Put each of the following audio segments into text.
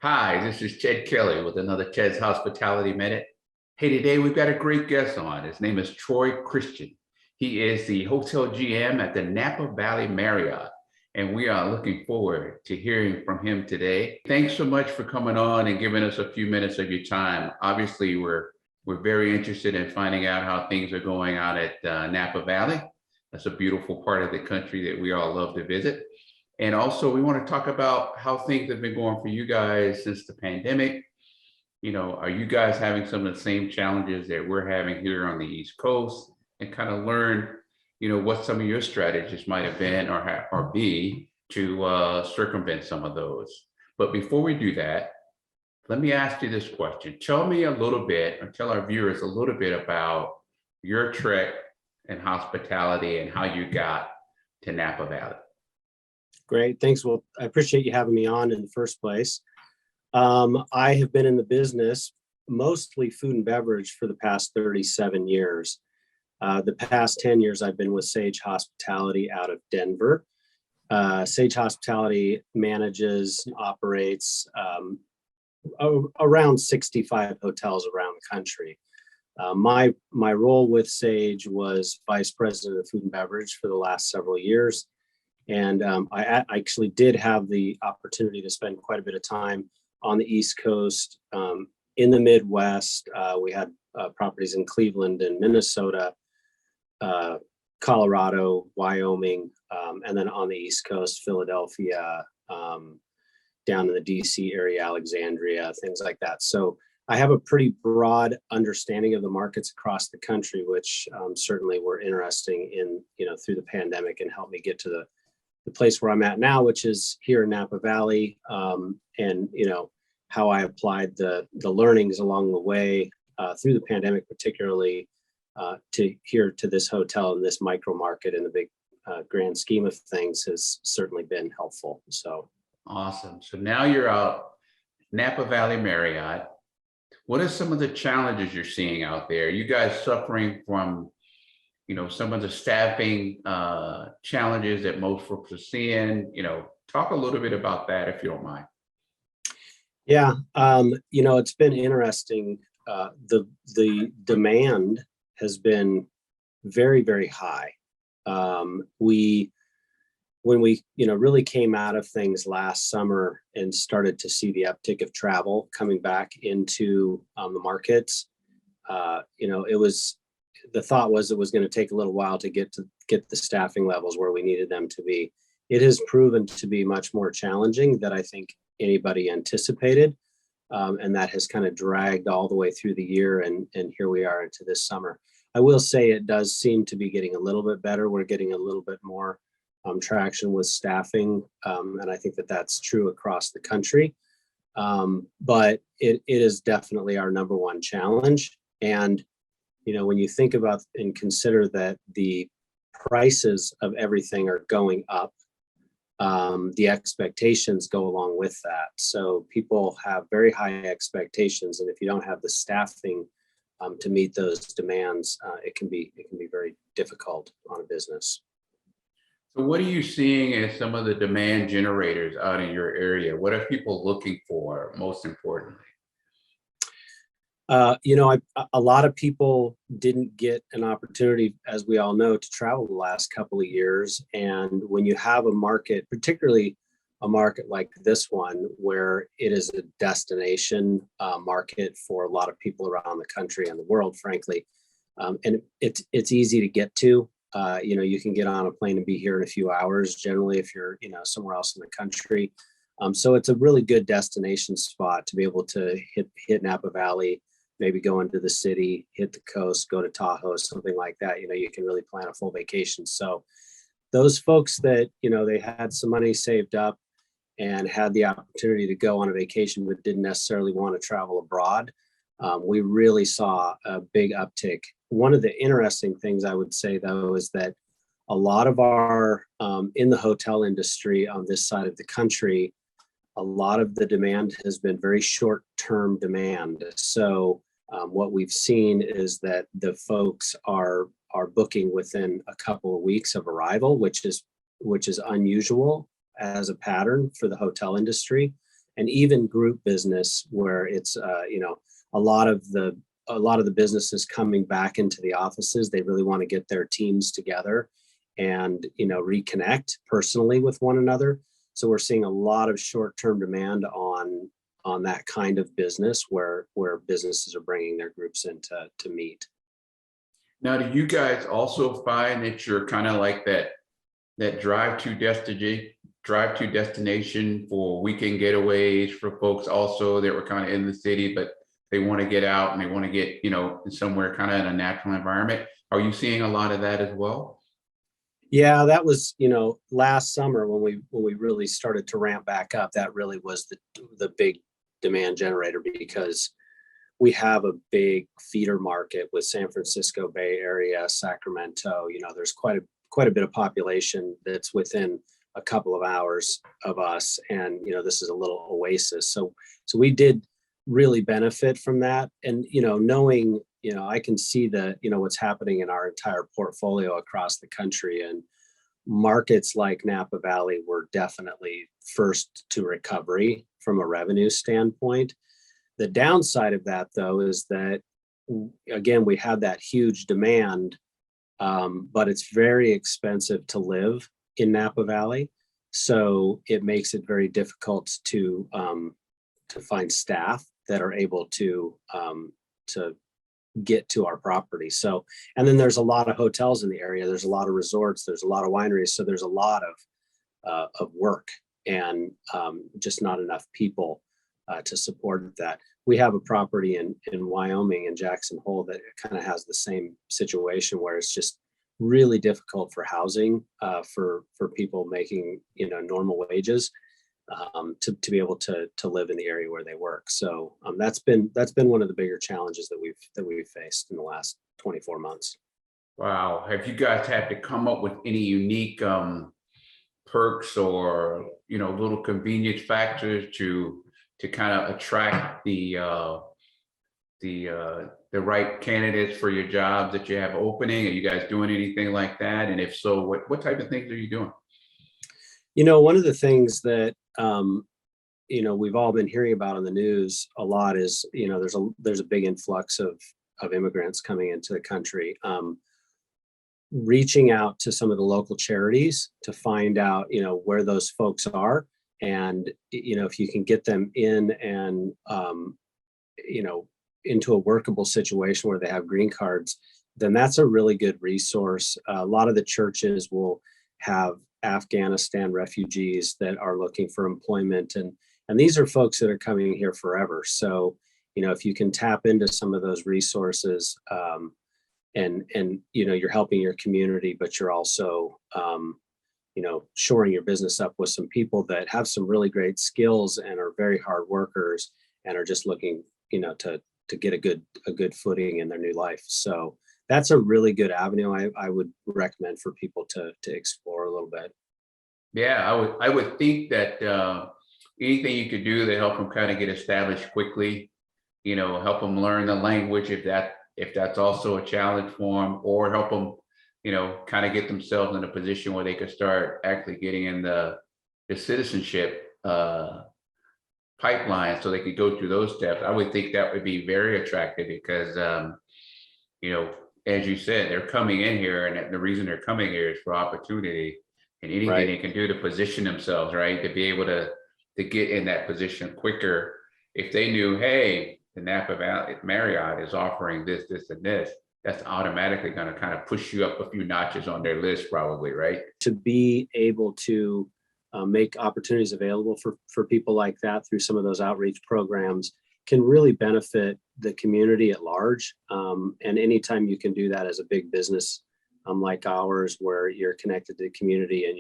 Hi, this is Ted Kelly with another Ted's Hospitality Minute. Hey, today we've got a great guest on. His name is Troy Christian. He is the hotel GM at the Napa Valley Marriott, and we are looking forward to hearing from him today. Thanks so much for coming on and giving us a few minutes of your time. Obviously, we're very interested in finding out how things are going out at Napa Valley. That's a beautiful part of the country that we all love to visit. And also, we want to talk about how things have been going for you guys since the pandemic. You know, are you guys having some of the same challenges that we're having here on the East Coast? And kind of learn, what some of your strategies might have been or be to circumvent some of those. But before we do that, let me ask you this question. Tell me a little bit, or tell our viewers a little bit about your trek in hospitality and how you got to Napa Valley. Great, thanks. Well, I appreciate you having me on in the first place. I have been in the business, mostly food and beverage, for the past 37 years. The past 10 years, I've been with Sage Hospitality out of Denver. Sage Hospitality manages and operates around 65 hotels around the country. My role with Sage was Vice President of Food and Beverage for the last several years. And I actually did have the opportunity to spend quite a bit of time on the East Coast, in the Midwest. We had properties in Cleveland and Minnesota, Colorado, Wyoming, and then on the East Coast, Philadelphia, down in the DC area, Alexandria, things like that. So I have a pretty broad understanding of the markets across the country, which certainly were interesting in, through the pandemic, and helped me get to the place where I'm at now, which is here in Napa Valley, and how I applied the learnings along the way through the pandemic, particularly to this hotel and this micro market in the big grand scheme of things, has certainly been helpful. So awesome. So now you're out Napa Valley Marriott. What are some of the challenges you're seeing out there? Are you guys suffering from some of the staffing challenges that most folks are seeing? Talk a little bit about that, if you don't mind. Yeah, it's been interesting. The demand has been very, very high. When we really came out of things last summer and started to see the uptick of travel coming back into the markets, the thought was it was going to take a little while to get the staffing levels where we needed them to be. It has proven to be much more challenging than I think anybody anticipated. And that has kind of dragged all the way through the year. And here we are into this summer. I will say it does seem to be getting a little bit better. We're getting a little bit more traction with staffing. And I think that that's true across the country. But it is definitely our number one challenge. And when you think about and consider that the prices of everything are going up, the expectations go along with that. So people have very high expectations, and if you don't have the staffing to meet those demands, it can be very difficult on a business. So what are you seeing as some of the demand generators out in your area? What are people looking for, most importantly? A lot of people didn't get an opportunity, as we all know, to travel the last couple of years. And when you have a market, particularly a market like this one, where it is a destination market for a lot of people around the country and the world, frankly, and it's easy to get to. You can get on a plane and be here in a few hours, generally, if you're somewhere else in the country. So it's a really good destination spot to be able to hit Napa Valley, maybe go into the city, hit the coast, go to Tahoe, something like that. You can really plan a full vacation. So those folks that, they had some money saved up and had the opportunity to go on a vacation, but didn't necessarily want to travel abroad, we really saw a big uptick. One of the interesting things I would say, though, is that a lot of our, in the hotel industry on this side of the country, a lot of the demand has been very short-term demand. So what we've seen is that the folks are booking within a couple of weeks of arrival, which is unusual as a pattern for the hotel industry. and even group business where it's a lot of the businesses coming back into the offices. They really want to get their teams together and reconnect personally with one another. So we're seeing a lot of short-term demand on that kind of business where businesses are bringing their groups in to meet. Now, do you guys also find that you're kind of like that drive to destination for weekend getaways for folks also that were kind of in the city, but they want to get out and they want to get, somewhere kind of in a natural environment? Are you seeing a lot of that as well? Yeah, that was, last summer when we really started to ramp back up. That really was the big demand generator, because we have a big feeder market with San Francisco Bay Area, Sacramento. There's quite a bit of population that's within a couple of hours of us, and this is a little oasis. So we did really benefit from that, and knowing I can see what's happening in our entire portfolio across the country, and markets like Napa Valley were definitely first to recovery from a revenue standpoint. The downside of that, though, is that, again, we have that huge demand, but it's very expensive to live in Napa Valley. So it makes it very difficult to find staff that are able to get to our property. So, and then there's a lot of hotels in the area. There's a lot of resorts. There's a lot of wineries. So there's a lot of work, and just not enough people to support that. We have a property in Wyoming, in Jackson Hole, that kind of has the same situation, where it's just really difficult for housing for people making normal wages to be able to live in the area where they work. So that's been one of the bigger challenges that we've faced in the last 24 months. Wow. Have you guys had to come up with any unique perks or little convenience factors to kind of attract the right candidates for your jobs that you have opening? Are you guys doing anything like that? And if so, what type of things are you doing? One of the things that we've all been hearing about on the news a lot is there's a big influx of immigrants coming into the country. Reaching out to some of the local charities to find out where those folks are, and if you can get them in and into a workable situation where they have green cards, then that's a really good resource. A lot of the churches will have Afghanistan refugees that are looking for employment, and these are folks that are coming here forever. So if you can tap into some of those resources, and you're helping your community, but you're also shoring your business up with some people that have some really great skills and are very hard workers and are just looking to get a good footing in their new life. So that's a really good avenue I would recommend for people to explore a little bit. Yeah, I would think that anything you could do to help them kind of get established quickly, help them learn the language if that's also a challenge for them, or help them, kind of get themselves in a position where they could start actually getting in the citizenship pipeline, so they could go through those steps. I would think that would be very attractive, because as you said, they're coming in here, and the reason they're coming here is for opportunity, and anything Right. they can do to position themselves, right, to be able to get in that position quicker. If they knew, hey, the Napa Valley Marriott is offering this, and this, that's automatically going to kind of push you up a few notches on their list, probably, right? To be able to make opportunities available for people like that through some of those outreach programs can really benefit the community at large. And anytime you can do that as a big business like ours, where you're connected to the community and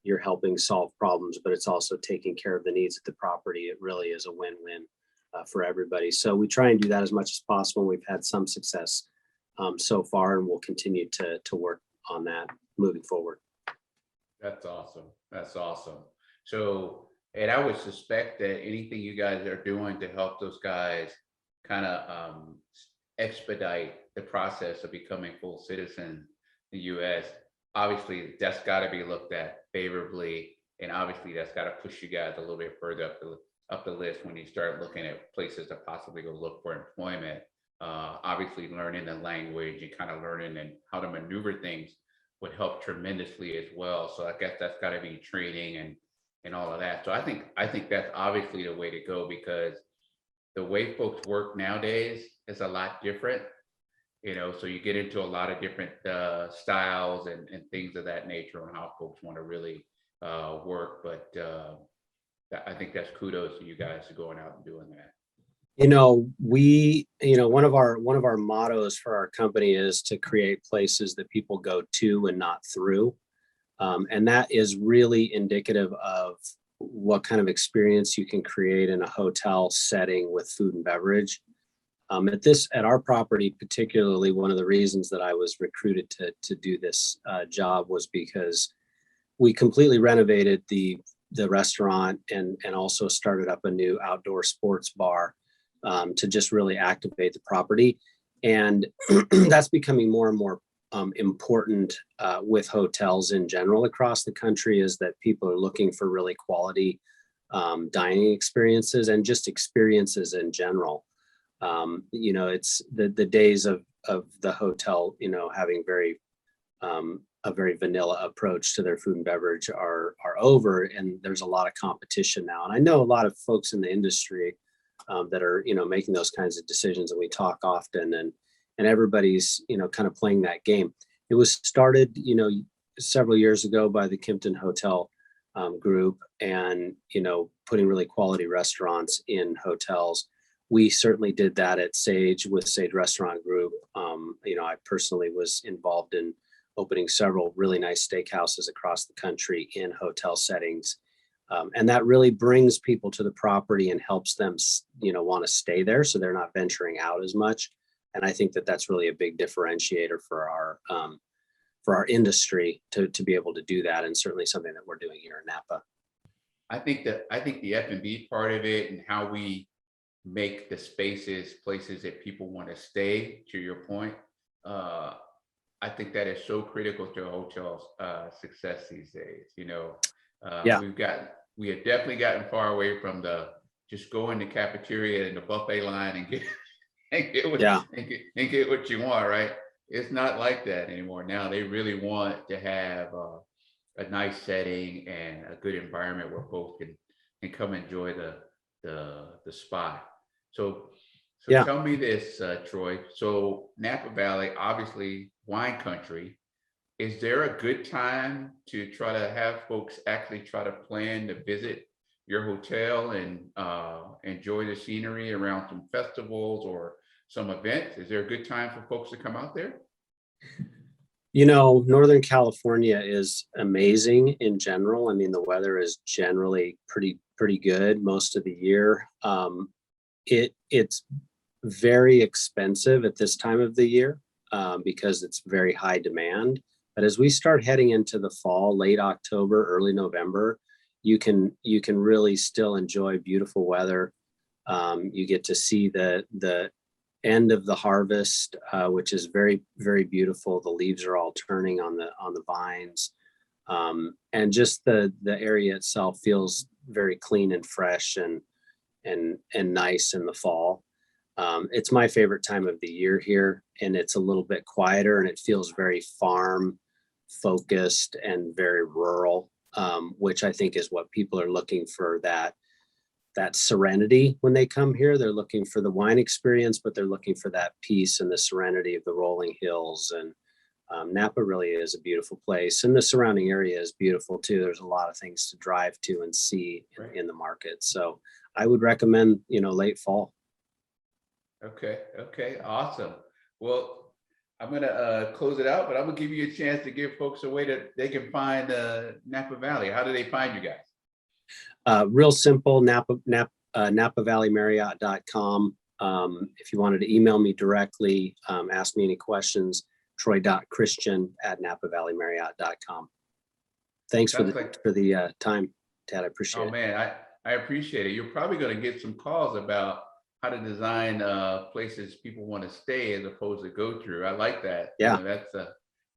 you're helping solve problems, but it's also taking care of the needs of the property, it really is a win-win for everybody. So we try and do that as much as possible. We've had some success so far, and we'll continue to work on that moving forward. That's awesome. That's awesome. So, and I would suspect that anything you guys are doing to help those guys kind of expedite the process of becoming full citizens in the U.S., obviously that's got to be looked at favorably, and obviously that's got to push you guys a little bit further up up the list when you start looking at places to possibly go look for employment. Obviously, learning the language and kind of learning and how to maneuver things would help tremendously as well. So I guess that's got to be training and all of that. So I think that's obviously the way to go, because the way folks work nowadays is a lot different. So you get into a lot of different styles and things of that nature on how folks want to really work. But I think that's kudos to you guys for going out and doing that. One of our mottos for our company is to create places that people go to and not through. And that is really indicative of what kind of experience you can create in a hotel setting with food and beverage. At our property, particularly, one of the reasons that I was recruited to do this job was because we completely renovated the restaurant and also started up a new outdoor sports bar to just really activate the property. And that's becoming more and more important with hotels in general across the country, is that people are looking for really quality dining experiences and just experiences in general. It's the days of the hotel, having a very vanilla approach to their food and beverage are over, and there's a lot of competition now. And I know a lot of folks in the industry that are, making those kinds of decisions, and we talk often, and everybody's, kind of playing that game. It was started, several years ago by the Kimpton Hotel group, and, putting really quality restaurants in hotels. We certainly did that at Sage with Sage Restaurant Group. I personally was involved in opening several really nice steakhouses across the country in hotel settings. And that really brings people to the property and helps them, want to stay there, so they're not venturing out as much. And I think that that's really a big differentiator for our industry to be able to do that, and certainly something that we're doing here in Napa. I think the F&B part of it, and how we make the spaces places that people want to stay, to your point, I think that is so critical to a hotel's success these days. Yeah. We have definitely gotten far away from the just go in the cafeteria and the buffet line and get what you want, right? It's not like that anymore. Now they really want to have a nice setting and a good environment where folks can come enjoy the spot. So tell me this, Troy. So Napa Valley, obviously wine country. Is there a good time to try to have folks actually try to plan to visit your hotel and enjoy the scenery around some festivals or some events? Is there a good time for folks to come out there? Northern California is amazing in general. I mean, the weather is generally pretty good most of the year. It's very expensive at this time of the year because it's very high demand. But as we start heading into the fall, late October, early November, you can really still enjoy beautiful weather. You get to see the end of the harvest, which is very, very beautiful. The leaves are all turning on the vines, and just the area itself feels very clean and fresh and nice in the fall. It's my favorite time of the year here, and it's a little bit quieter, and it feels very farm focused and very rural, which I think is what people are looking for, that serenity when they come here. They're looking for the wine experience, but they're looking for that peace and the serenity of the rolling hills. And Napa really is a beautiful place, and the surrounding area is beautiful too. There's a lot of things to drive to and see in the market. So I would recommend, late fall. Okay, awesome. Well, I'm gonna close it out, but I'm gonna give you a chance to give folks a way that they can find Napa Valley. How do they find you guys? Real simple, NapaValleyMarriott.com. If you wanted to email me directly, ask me any questions, troy.christian@NapaValleyMarriott.com. Thanks for the time, Ted. I appreciate it. Oh man, I appreciate it. You're probably gonna get some calls about how to design places people want to stay as opposed to go through. I like that. Yeah.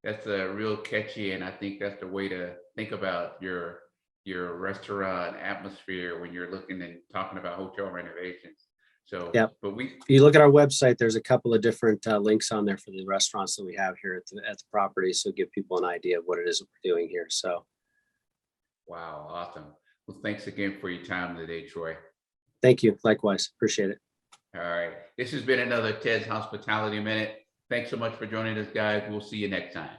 That's a real catchy, and I think that's the way to think about your your restaurant atmosphere when you're looking and talking about hotel renovations. So, Yep. but If you look at our website, there's a couple of different links on there for the restaurants that we have here at the property. So give people an idea of what it is that we're doing here. So. wow, awesome. Well, thanks again for your time today, Troy. Thank you. Likewise. Appreciate it. All right. This has been another Ted's Hospitality Minute. Thanks so much for joining us, guys. We'll see you next time.